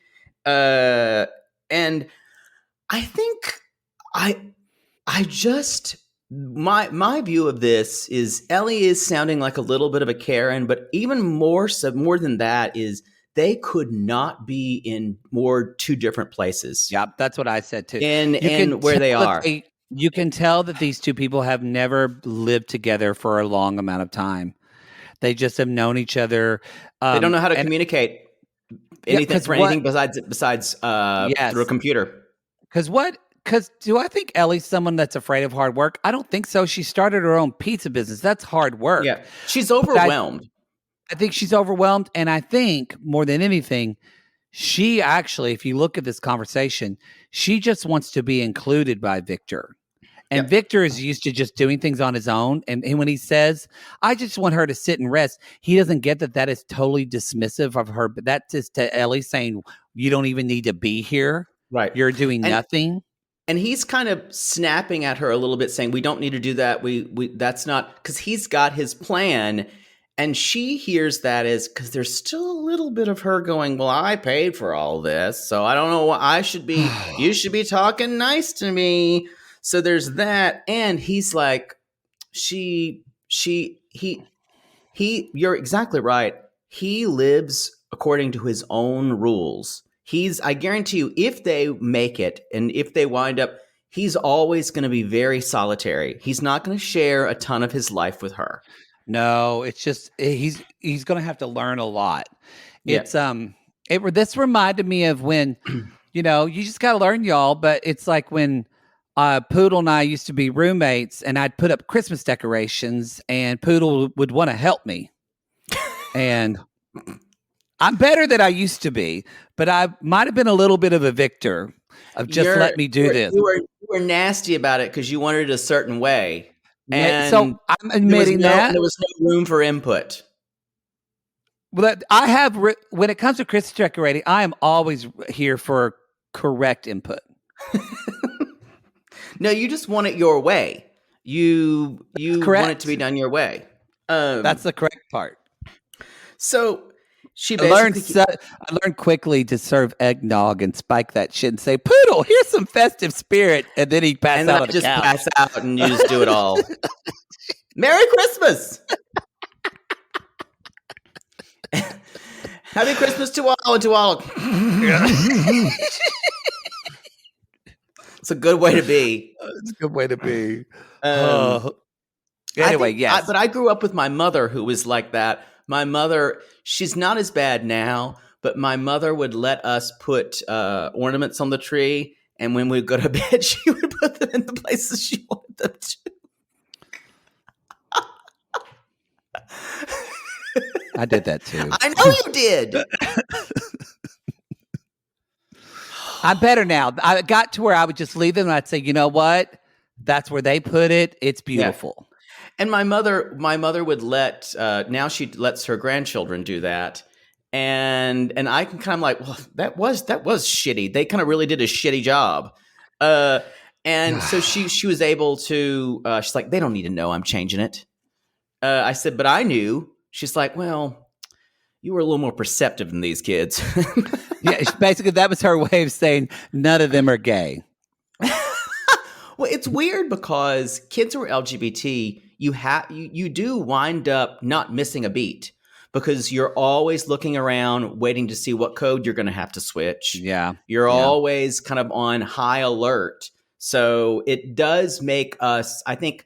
And I think I just my view of this is Ellie is sounding like a little bit of a Karen, but even more than that is they could not be in two different places. Yep, that's what I said too. In where they are. You can tell that these two people have never lived together for a long amount of time. They just have known each other. They don't know how to communicate anything besides through a computer. Because do I think Ellie's someone that's afraid of hard work? I don't think so. She started her own pizza business. That's hard work. Yeah, she's overwhelmed. I think she's overwhelmed. And I think more than anything, she actually, if you look at this conversation, she just wants to be included by Victor. And Victor is used to just doing things on his own. And when he says, I just want her to sit and rest, he doesn't get that is totally dismissive of her. But that's just to Ellie saying, you don't even need to be here. Right. You're doing nothing. And he's kind of snapping at her a little bit, saying, we don't need to do that. We that's not, because he's got his plan. And she hears that as, because there's still a little bit of her going, well, I paid for all this, so I don't know what I should be. You should be talking nice to me. So there's that. And he's like, he, you're exactly right. He lives according to his own rules. I guarantee you, if they make it and if they wind up, he's always going to be very solitary. He's not going to share a ton of his life with her. No, it's just he's going to have to learn a lot. It's this reminded me of when you just got to learn, y'all. But it's like when Poodle and I used to be roommates, and I'd put up Christmas decorations, and Poodle would want to help me, and I'm better than I used to be, but I might have been a little bit of a Victor of just let me do this. You were nasty about it because you wanted it a certain way. And so I'm admitting there was no room for input. Well, I have when it comes to Christmas decorating, I am always here for correct input. No, you just want it your way. You want it to be done your way. That's the correct part. So she I learned quickly to serve eggnog and spike that shit and say, Poodle, here's some festive spirit. And then he'd pass out on the couch. Pass out and you just do it all. Merry Christmas. Happy Christmas to all and to all. It's a good way to be. It's a good way to be. Anyway, yes. But I grew up with my mother who was like that. My mother, she's not as bad now, but my mother would let us put ornaments on the tree. And when we would go to bed, she would put them in the places she wanted them to. I did that too. I know you did. I'm better now. I got to where I would just leave them and I'd say, you know what? That's where they put it. It's beautiful. Yeah. And my mother would let, now she lets her grandchildren do that. and I can kind of like, well, that was shitty. They kind of really did a shitty job. And so she was able to. She's like, they don't need to know I'm changing it. I said, but I knew. She's like, well, you were a little more perceptive than these kids. Yeah, basically that was her way of saying none of them are gay. Well, it's weird because kids who are LGBT, you do wind up not missing a beat because you're always looking around waiting to see what code you're going to have to switch. Yeah. You're always kind of on high alert. So it does make us, I think,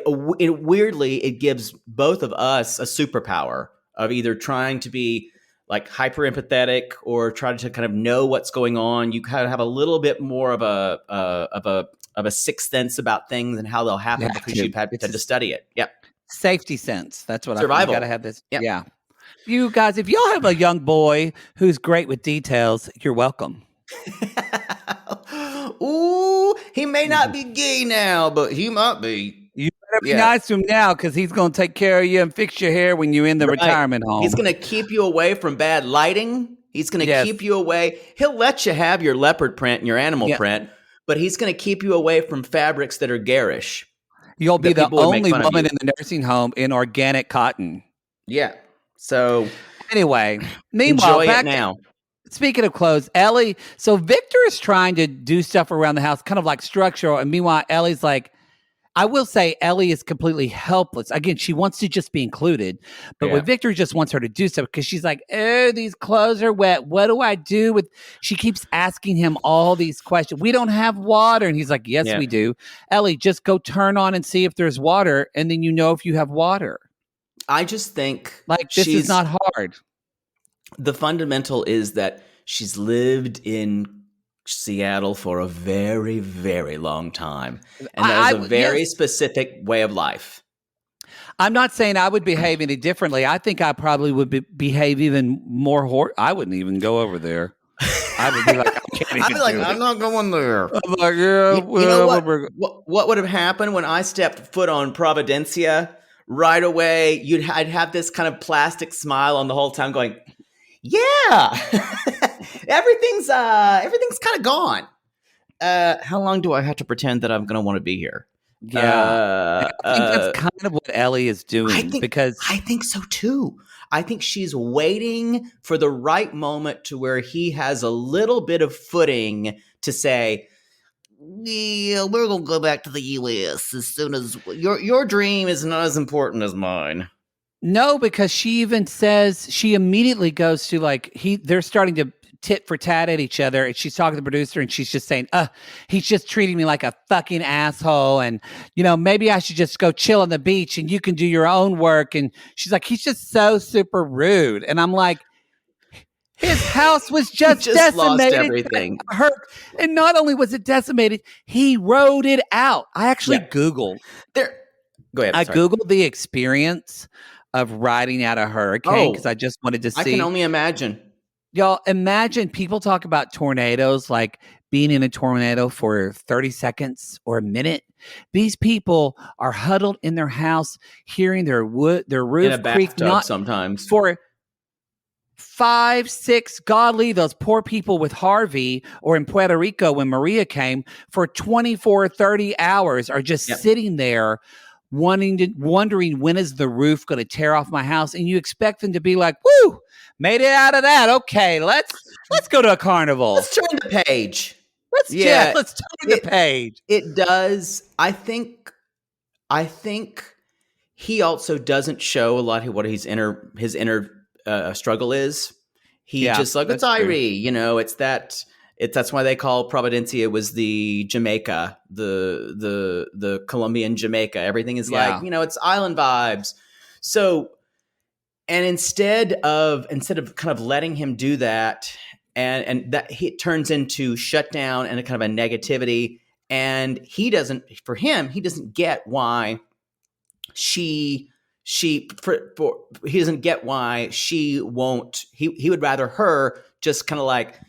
weirdly, it gives both of us a superpower of either trying to be like hyper empathetic or trying to kind of know what's going on. You kind of have a little bit more of a sixth sense about things and how they'll happen because you've had to study it. Yep. Safety sense. That's what Survival. I got to have this. Yep. Yeah. You guys, if y'all have a young boy who's great with details, you're welcome. Ooh, he may not be gay now, but he might be. You better be nice to him now because he's going to take care of you and fix your hair when you're in the retirement home. He's going to keep you away from bad lighting. He's going to keep you away. He'll let you have your leopard print and your animal print, but he's going to keep you away from fabrics that are garish. You'll be the only woman in the nursing home in organic cotton. Yeah. So anyway, meanwhile, enjoy it now. Speaking of clothes, Ellie, so Victor is trying to do stuff around the house, kind of like structural. And meanwhile, Ellie's like, I will say Ellie is completely helpless. Again, she wants to just be included. But with Victor just wants her to do stuff because she's like, oh, these clothes are wet. What do I do with? She keeps asking him all these questions. We don't have water. And he's like, yes, we do. Ellie, just go turn on and see if there's water. And then you know if you have water. I just think like this is not hard. The fundamental is that she's lived in Seattle for a very, very long time. And that is a very specific way of life. I'm not saying I would behave any differently. I think I probably would behave even more. I wouldn't even go over there. I would be like, I can't even do it. I'm not going there. I'm like, yeah. You know what would have happened when I stepped foot on Providencia? Right away, I'd have this kind of plastic smile on the whole time going, yeah, everything's kind of gone. How long do I have to pretend that I'm going to want to be here? Yeah, I think that's kind of what Ellie is doing. I think so too. I think she's waiting for the right moment to where he has a little bit of footing to say, yeah, we're going to go back to the U.S. as soon as your dream is not as important as mine. No, because she even says, she immediately goes to like, they're starting to tit for tat at each other. And she's talking to the producer and she's just saying, he's just treating me like a fucking asshole. And, maybe I should just go chill on the beach and you can do your own work. And she's like, he's just so super rude. And I'm like, his house was just decimated. Lost everything. And not only was it decimated, he rode it out. I actually Googled. Go ahead. I Googled the experience of riding out a hurricane because I just wanted to see. I can only imagine. Y'all, imagine people talk about tornadoes, like being in a tornado for 30 seconds or a minute. These people are huddled in their house, hearing their roof in a creak, bathtub sometimes for 5, 6, godly, those poor people with Harvey or in Puerto Rico when Maria came for 24, 30 hours are just sitting there wondering when is the roof going to tear off my house. And you expect them to be like, woo, made it out of that. Okay, let's go to a carnival. Let's turn the page. Let's turn the page. It does. I think he also doesn't show a lot of what his inner struggle is. He just like, it's Irie, it's that. That's why they call Providencia was the Jamaica, the Colombian Jamaica. Everything is like, it's island vibes. So, and instead of kind of letting him do that, and that it turns into shutdown and a kind of a negativity, and he doesn't get why he doesn't get why she won't. He would rather her just kind of like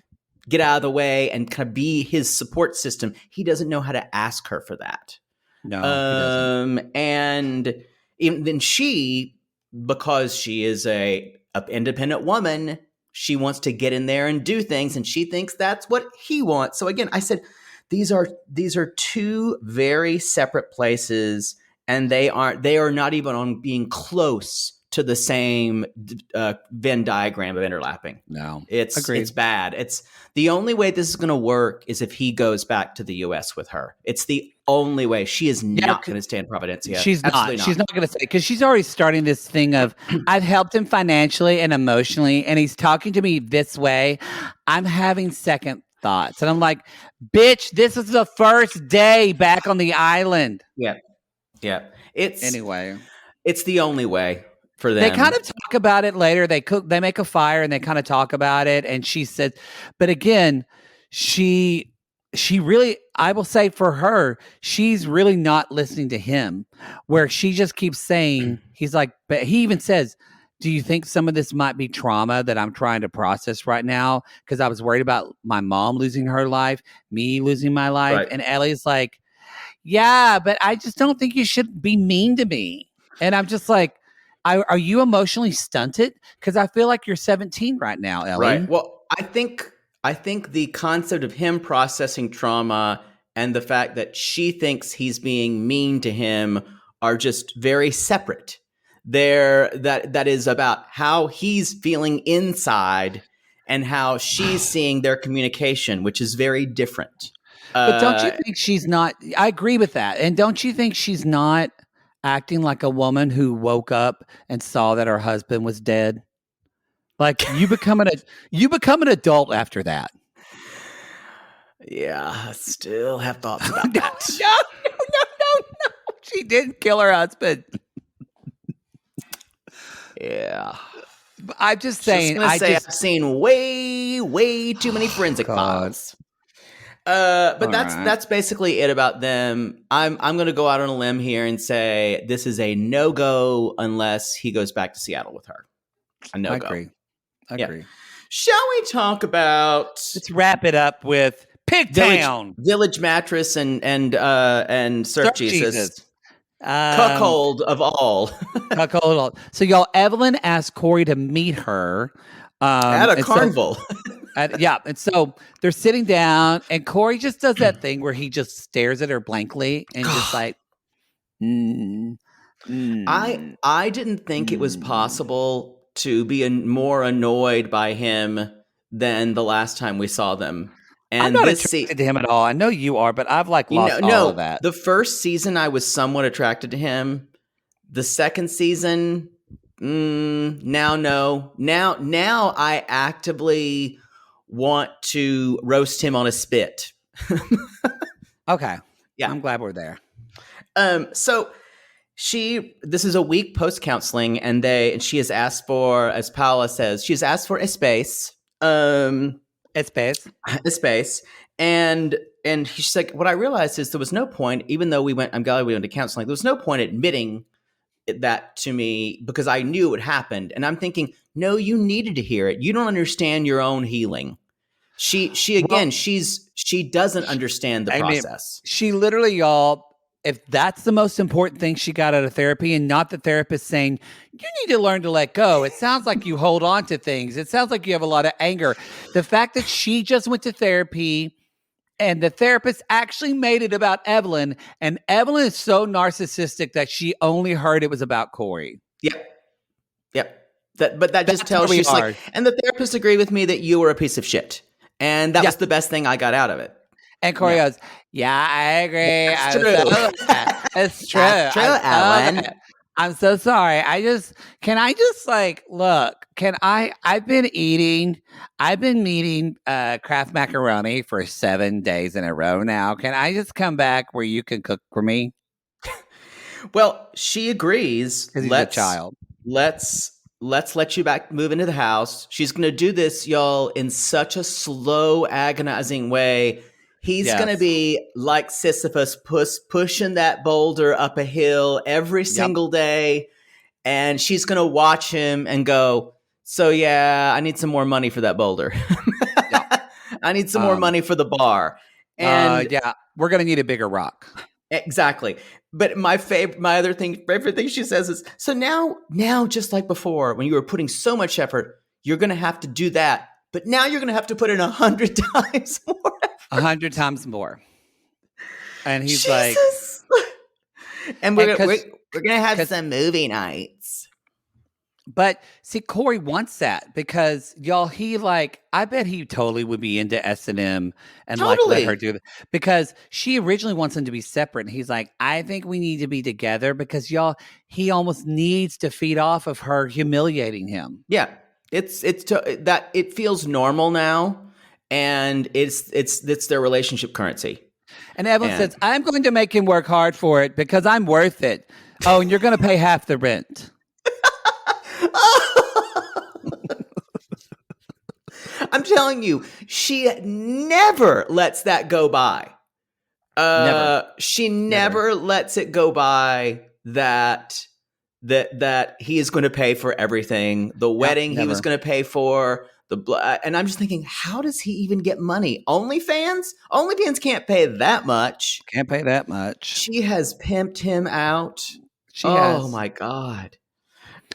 get out of the way and kind of be his support system. He doesn't know how to ask her for that. No, he doesn't. And even then she, because she is a independent woman. She wants to get in there and do things, and she thinks that's what he wants. So again, I said these are two very separate places, and they are not even on being close to the same Venn diagram of interlapping. No, it's bad. It's the only way this is going to work is if he goes back to the U.S. with her. It's the only way. She is not going to stay in Providencia. She's not. She's not going to say, because she's already starting this thing of I've helped him financially and emotionally, and he's talking to me this way. I'm having second thoughts, and I'm like, bitch, this is the first day back on the island. Yeah. It's the only way for them. They kind of talk about it later. They make a fire and they kind of talk about it. And she said, but again, she really, I will say for her, she's really not listening to him, where she just keeps saying, he's like, but he even says, do you think some of this might be trauma that I'm trying to process right now? Because I was worried about my mom losing her life, me losing my life. Right. And Ellie's like, yeah, but I just don't think you should be mean to me. And I'm just like, are you emotionally stunted? Because I feel like you're 17 right now, Ellie. Right. Well, I think the concept of him processing trauma and the fact that she thinks he's being mean to him are just very separate. That is about how he's feeling inside and how she's seeing their communication, which is very different. But don't you think she's not? I agree with that. And don't you think she's not acting like a woman who woke up and saw that her husband was dead? Like you become an adult after that. Yeah, I still have thoughts about that. No. She didn't kill her husband. Yeah. I'm just saying. I've seen way too many forensic files. But that's basically it about them. I'm going to go out on a limb here and say this is a no-go unless he goes back to Seattle with her. A no-go. I agree. Shall we talk about? Let's wrap it up with Pigtown, Village Mattress, and Surf Jesus. Cuckold of all. So y'all, Evelyn asked Corey to meet her at a carnival. And so they're sitting down, and Corey just does that thing where he just stares at her blankly and just like, I didn't think it was possible to be more annoyed by him than the last time we saw them. And I'm not attracted to him at all. I know you are, but I've lost all of that. The first season, I was somewhat attracted to him. The second season, now no. Now I actively want to roast him on a spit. Okay. Yeah. I'm glad we're there. So this is a week post-counseling, and she has asked for, as Paula says, she's asked for a space. A space. And she's like, what I realized is there was no point, even though I'm glad we went to counseling, there was no point admitting that to me because I knew it happened. And I'm thinking, no, you needed to hear it. You don't understand your own healing. She doesn't understand the process. She literally, y'all, if that's the most important thing she got out of therapy, and not the therapist saying, you need to learn to let go. It sounds like you hold on to things. It sounds like you have a lot of anger. The fact that she just went to therapy and the therapist actually made it about Evelyn, and Evelyn is so narcissistic that she only heard it was about Corey. Yep. That just tells you, like, and the therapist agreed with me that you were a piece of shit. And that was the best thing I got out of it. And Corey goes, yeah, I agree. It's true. It's true. That's true, Ellen. I'm so sorry. I've been eating Kraft macaroni for 7 days in a row now. Can I just come back where you can cook for me? Well, she agrees. Because he's a child. Let's let you move into the house. She's going to do this, y'all, in such a slow, agonizing way. He's going to be like Sisyphus, pushing that boulder up a hill every single day. And she's going to watch him and go, so yeah, I need some more money for that boulder. I need some more money for the bar. And we're going to need a bigger rock. Exactly. But my favorite thing she says is, so now, just like before, when you were putting so much effort, you're going to have to do that. But now you're going to have to put in 100 times more effort. 100 times more. And he's Jesus. And we're going to have 'cause- some movie nights. But see, Corey wants that because y'all, I bet he totally would be into S&M and let her do it because she originally wants them to be separate. And he's like, I think we need to be together because y'all, he almost needs to feed off of her humiliating him. Yeah, that it feels normal now, and it's their relationship currency. And Evelin says, I'm going to make him work hard for it because I'm worth it. Oh, and you're going to pay half the rent. I'm telling you, she never lets that go by. Never. She never lets it go by that he is going to pay for everything. The wedding he was going to pay for. And I'm just thinking, how does he even get money? OnlyFans? OnlyFans can't pay that much. Can't pay that much. She has pimped him out. She has. Oh my God.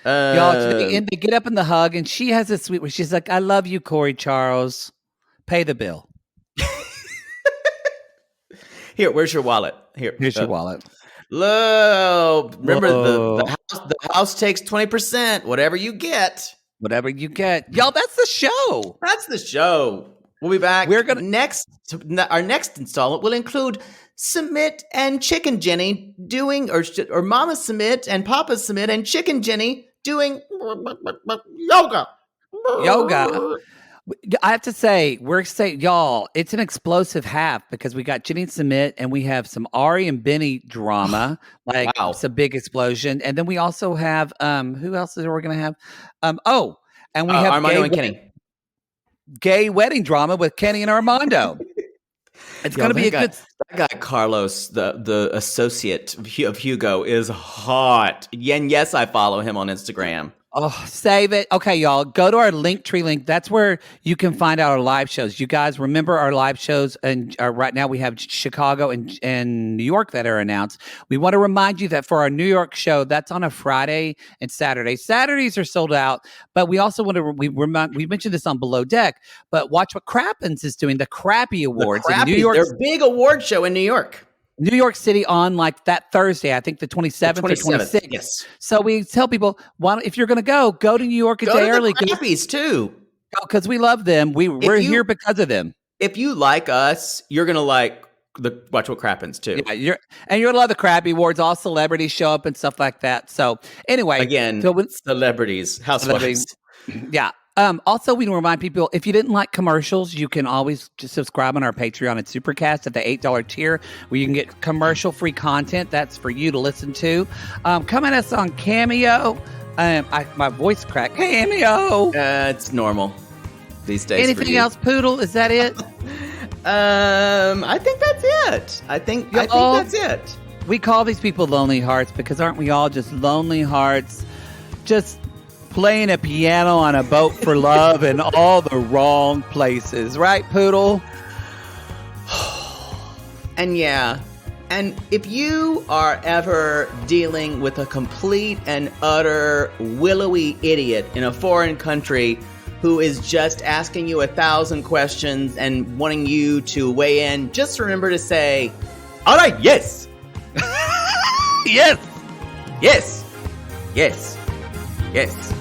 Y'all, they get up in the hug, and she has a sweet where she's like, I love you, Corey Charles. Pay the bill. Here, where's your wallet? Here's your wallet. Low. Remember, the house takes 20%. Whatever you get. Whatever you get. Y'all, that's the show. That's the show. We'll be back. We're gonna our next installment will include Sumit and Chicken Jenny doing, or Mama Sumit and Papa Sumit and Chicken Jenny doing yoga. I have to say, we're excited, y'all. It's an explosive half because we got Jenny Sumit and we have some Ari and Bini drama, it's a big explosion, and then we also have who else is we're gonna have? And we have Armando and Kenny. Gay wedding drama with Kenny and Armando. It's gonna be good. That guy Carlos, the associate of Hugo, is hot. And yes, I follow him on Instagram. Oh, save it. Okay, y'all, go to our Linktree link. That's where you can find out our live shows. You guys remember our live shows, and right now we have Chicago and New York that are announced. We want to remind you that for our New York show, that's on a Friday and Saturday. Saturdays are sold out, but we also want to we mentioned this on Below Deck, but watch what Crappens is doing, the Crappy Awards in New York. Their big award show in New York. New York City on that Thursday, I think the 27th or 26th. Yes. So we tell people, if you're going to go to New York a day early. Go to the Crappies too. Because we love them. We're here because of them. If you like us, you're going to like Watch What Crappens too. Yeah, you're going to love the Crappy Awards. All celebrities show up and stuff like that. So anyway. Again, celebrities, housewives. Yeah. Also, we remind people, if you didn't like commercials, you can always just subscribe on our Patreon at Supercast at the $8 tier, where you can get commercial-free content. That's for you to listen to. Come at us on Cameo. My voice cracked. Cameo. It's normal these days. Anything else, Poodle? Is that it? I think that's it. I think that's it. We call these people lonely hearts because aren't we all just lonely hearts? Just playing a piano on a boat for love in all the wrong places, right, Poodle? And if you are ever dealing with a complete and utter willowy idiot in a foreign country who is just asking you 1,000 questions and wanting you to weigh in, just remember to say, all right, yes. Yes. Yes. Yes. Yes.